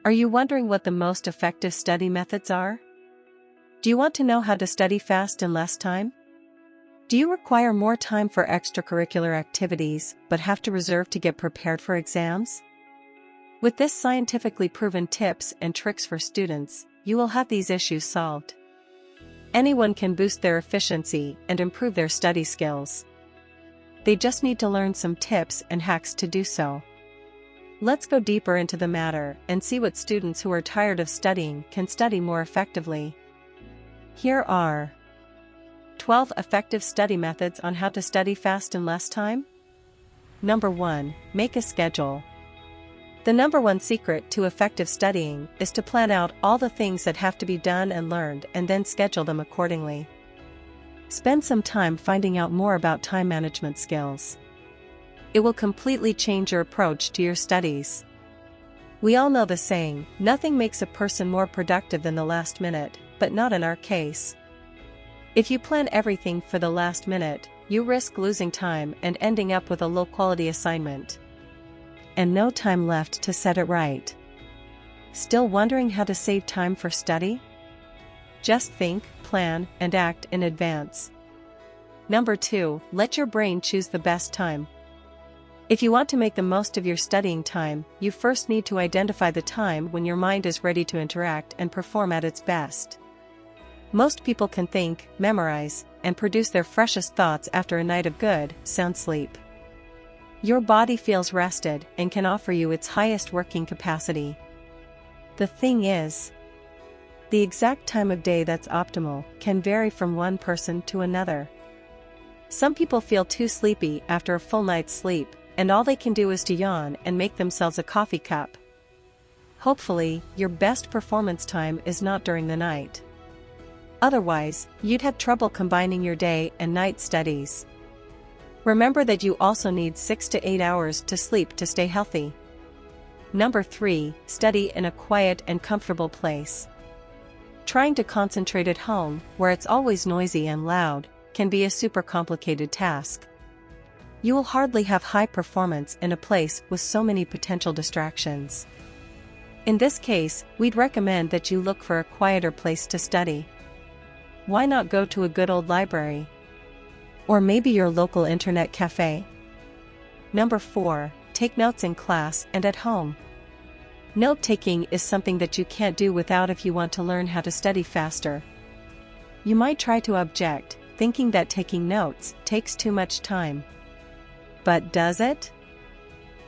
Are you wondering what the most effective study methods are? Do you want to know how to study fast in less time? Do you require more time for extracurricular activities but have to reserve to get prepared for exams? With this scientifically proven tips and tricks for students, you will have these issues solved. Anyone can boost their efficiency and improve their study skills. They just need to learn some tips and hacks to do so. Let's go deeper into the matter and see what students who are tired of studying can study more effectively. Here are 12 effective study methods on how to study fast in less time. Number 1. Make a schedule. The number one secret to effective studying is to plan out all the things that have to be done and learned and then schedule them accordingly. Spend some time finding out more about time management skills. It will completely change your approach to your studies. We all know the saying, nothing makes a person more productive than the last minute, but not in our case. If you plan everything for the last minute, you risk losing time and ending up with a low-quality assignment. And no time left to set it right. Still wondering how to save time for study? Just think, plan, and act in advance. Number 2. Let your brain choose the best time. If you want to make the most of your studying time, you first need to identify the time when your mind is ready to interact and perform at its best. Most people can think, memorize, and produce their freshest thoughts after a night of good, sound sleep. Your body feels rested and can offer you its highest working capacity. The thing is, the exact time of day that's optimal can vary from one person to another. Some people feel too sleepy after a full night's sleep, and all they can do is to yawn and make themselves a coffee cup. Hopefully, your best performance time is not during the night. Otherwise, you'd have trouble combining your day and night studies. Remember that you also need 6 to 8 hours to sleep to stay healthy. Number 3. Study in a quiet and comfortable place. Trying to concentrate at home, where it's always noisy and loud, can be a super complicated task. You will hardly have high performance in a place with so many potential distractions. In this case, we'd recommend that you look for a quieter place to study. Why not go to a good old library? Or maybe your local internet cafe? Number 4. Take notes in class and at home. Note-taking is something that you can't do without if you want to learn how to study faster. You might try to object, thinking that taking notes takes too much time. But does it?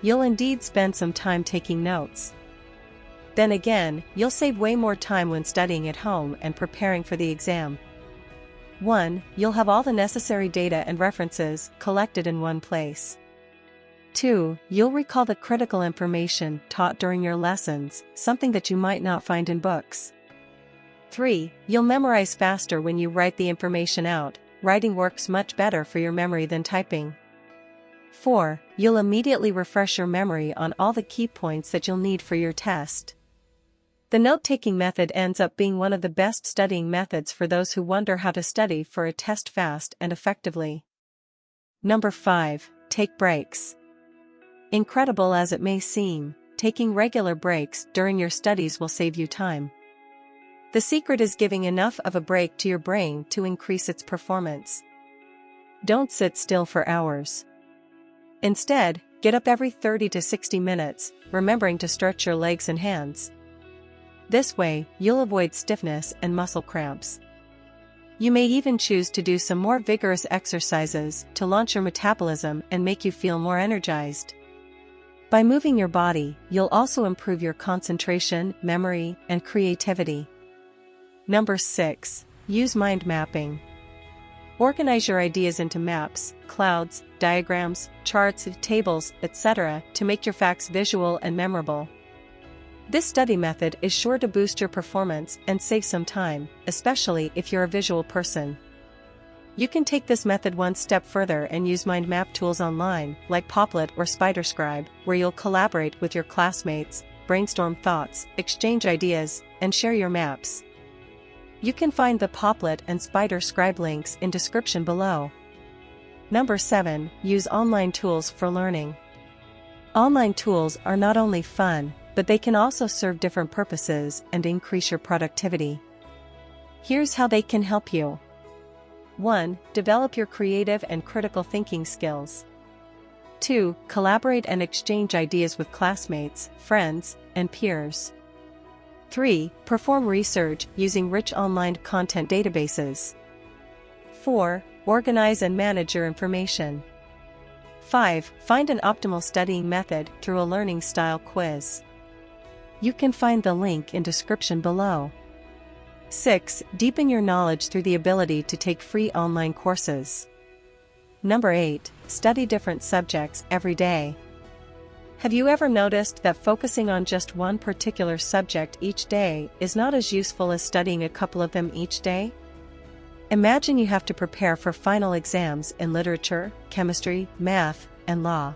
You'll indeed spend some time taking notes. Then again, you'll save way more time when studying at home and preparing for the exam. 1. You'll have all the necessary data and references collected in one place. 2. You'll recall the critical information taught during your lessons, something that you might not find in books. 3. You'll memorize faster when you write the information out. Writing works much better for your memory than typing. 4. You'll immediately refresh your memory on all the key points that you'll need for your test. The note-taking method ends up being one of the best studying methods for those who wonder how to study for a test fast and effectively. Number 5. Take breaks. Incredible as it may seem, taking regular breaks during your studies will save you time. The secret is giving enough of a break to your brain to increase its performance. Don't sit still for hours. Instead, get up every 30 to 60 minutes, remembering to stretch your legs and hands. This way, you'll avoid stiffness and muscle cramps. You may even choose to do some more vigorous exercises to launch your metabolism and make you feel more energized. By moving your body, you'll also improve your concentration, memory, and creativity. Number 6. Use mind mapping. Organize your ideas into maps, clouds, diagrams, charts, tables, etc. to make your facts visual and memorable. This study method is sure to boost your performance and save some time, especially if you're a visual person. You can take this method one step further and use mind map tools online, like Popplet or SpiderScribe, where you'll collaborate with your classmates, brainstorm thoughts, exchange ideas, and share your maps. You can find the Popplet and SpiderScribe links in description below. Number 7. Use online tools for learning. Online tools are not only fun, but they can also serve different purposes and increase your productivity. Here's how they can help you. 1. Develop your creative and critical thinking skills. 2. Collaborate and exchange ideas with classmates, friends, and peers. 3. Perform research using rich online content databases. 4. Organize and manage your information. 5. Find an optimal studying method through a learning style quiz. You can find the link in description below. 6. Deepen your knowledge through the ability to take free online courses. Number 8. Study different subjects every day. Have you ever noticed that focusing on just one particular subject each day is not as useful as studying a couple of them each day? Imagine you have to prepare for final exams in literature, chemistry, math, and law.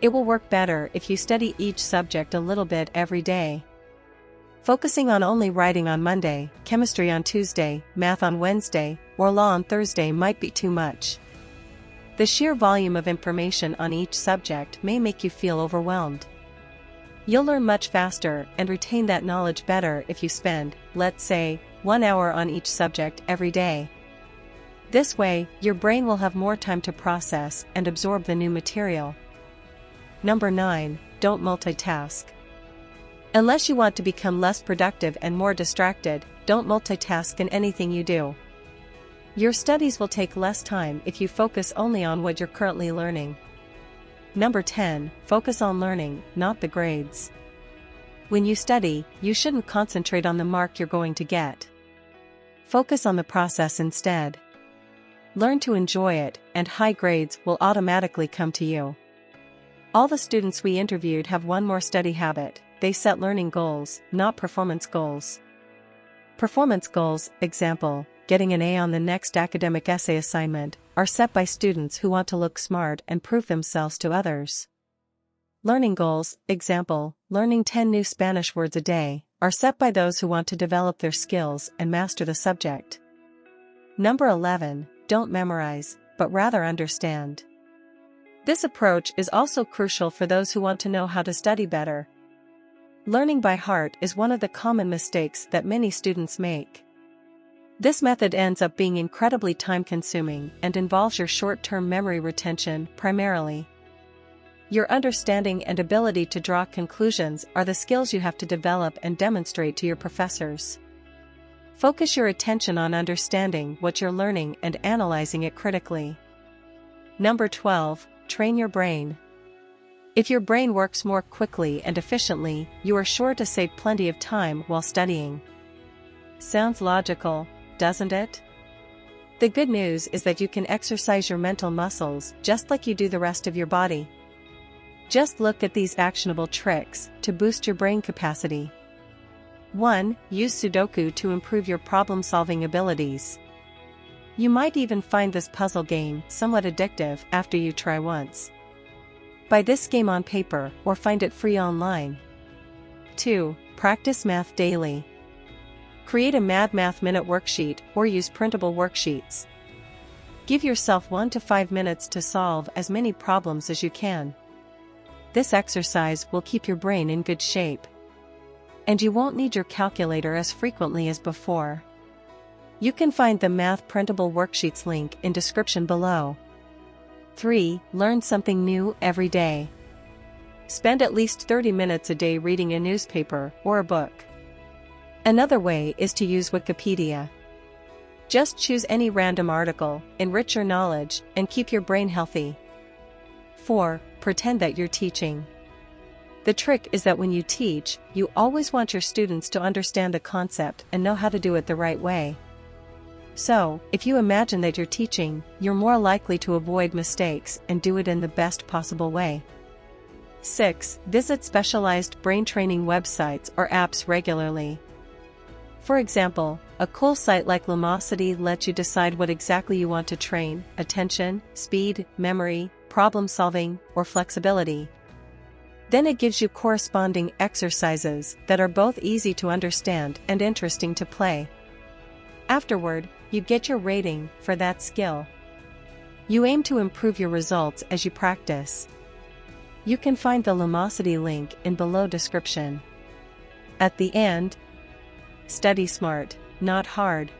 It will work better if you study each subject a little bit every day. Focusing on only writing on Monday, chemistry on Tuesday, math on Wednesday, or law on Thursday might be too much. The sheer volume of information on each subject may make you feel overwhelmed. You'll learn much faster and retain that knowledge better if you spend, let's say, 1 hour on each subject every day. This way, your brain will have more time to process and absorb the new material. Number 9. Don't multitask. Unless you want to become less productive and more distracted, don't multitask in anything you do. Your studies will take less time if you focus only on what you're currently learning. Number 10. Focus on learning, not the grades. When you study, you shouldn't concentrate on the mark you're going to get. Focus on the process instead. Learn to enjoy it, and high grades will automatically come to you. All the students we interviewed have one more study habit: they set learning goals, not performance goals. Performance goals, example, getting an A on the next academic essay assignment, are set by students who want to look smart and prove themselves to others. Learning goals, example, learning 10 new Spanish words a day, are set by those who want to develop their skills and master the subject. Number 11. Don't memorize, but rather understand. This approach is also crucial for those who want to know how to study better. Learning by heart is one of the common mistakes that many students make. This method ends up being incredibly time-consuming and involves your short-term memory retention primarily. Your understanding and ability to draw conclusions are the skills you have to develop and demonstrate to your professors. Focus your attention on understanding what you're learning and analyzing it critically. Number 12. Train your brain. If your brain works more quickly and efficiently, you are sure to save plenty of time while studying. Sounds logical, doesn't it? The good news is that you can exercise your mental muscles just like you do the rest of your body. Just look at these actionable tricks to boost your brain capacity. 1. Use Sudoku to improve your problem-solving abilities. You might even find this puzzle game somewhat addictive after you try once. Buy this game on paper or find it free online. 2. Practice math daily. Create a Mad Math Minute worksheet or use printable worksheets. Give yourself 1 to 5 minutes to solve as many problems as you can. This exercise will keep your brain in good shape. And you won't need your calculator as frequently as before. You can find the Math Printable Worksheets link in description below. 3. Learn something new every day. Spend at least 30 minutes a day reading a newspaper or a book. Another way is to use Wikipedia. Just choose any random article, enrich your knowledge, and keep your brain healthy. 4. Pretend that you're teaching. The trick is that when you teach, you always want your students to understand the concept and know how to do it the right way. So, if you imagine that you're teaching, you're more likely to avoid mistakes and do it in the best possible way. 6. Visit specialized brain training websites or apps regularly. For example, a cool site like Lumosity lets you decide what exactly you want to train: attention, speed, memory, problem solving, or flexibility. Then it gives you corresponding exercises that are both easy to understand and interesting to play. Afterward, you get your rating for that skill. You aim to improve your results as you practice. You can find the Lumosity link in below description. At the end, study smart, not hard.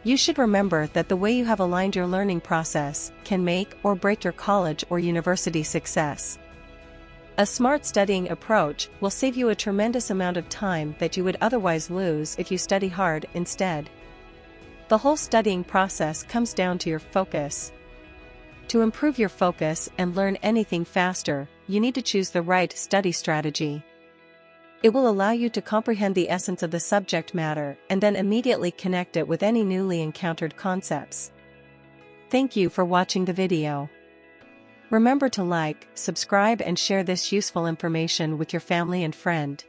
You should remember that the way you have aligned your learning process can make or break your college or university success. A smart studying approach will save you a tremendous amount of time that you would otherwise lose if you study hard instead. The whole studying process comes down to your focus. To improve your focus and learn anything faster, you need to choose the right study strategy. It will allow you to comprehend the essence of the subject matter and then immediately connect it with any newly encountered concepts. Thank you for watching the video. Remember to like, subscribe and share this useful information with your family and friend.